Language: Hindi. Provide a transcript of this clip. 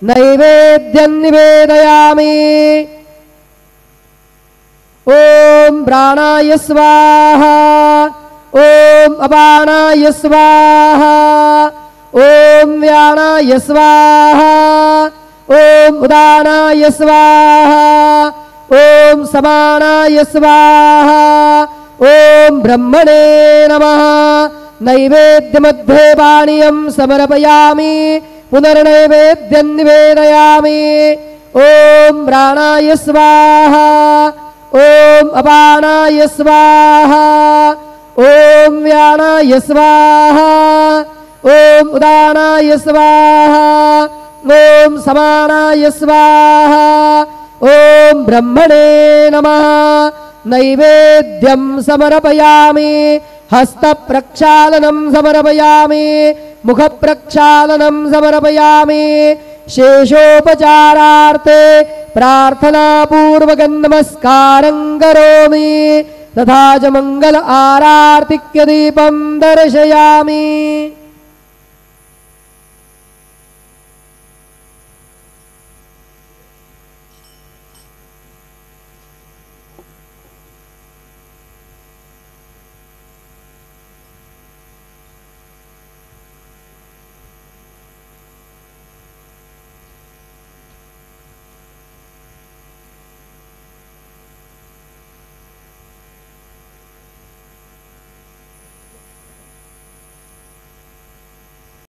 नैवेद्यं निवेदयामि। ओम प्राणाय स्वाहा, ओम अपानाय स्वाहा, ओम व्यानाय स्वाहा, ओम उदानाय स्वाहा, ओम समानाय स्वाहा, ओम ब्रह्मणे नमः। नैवेद्यमध्ये पानीयं समर्पयामि, पुनर्नैवेद्यं निवेदयामि। ओम प्राणाय स्वाहा, ओम अपानाय स्वाहा, ओम व्यानाय स्वाहा, ओम उदानाय स्वाहा, ओम समानाय स्वाहा, ओम ब्रह्मणे नमः। नैवेद्यं समर्पयामि, हस्तप्रक्षालनं समर्पयामि, मुखप्रक्षालनं समर्पयामि। शेषोपचारार्थे प्रार्थनापूर्वकं नमस्कारं करोमि। तथा च मंगल आरार्तिक्य दीपं दर्शयामि।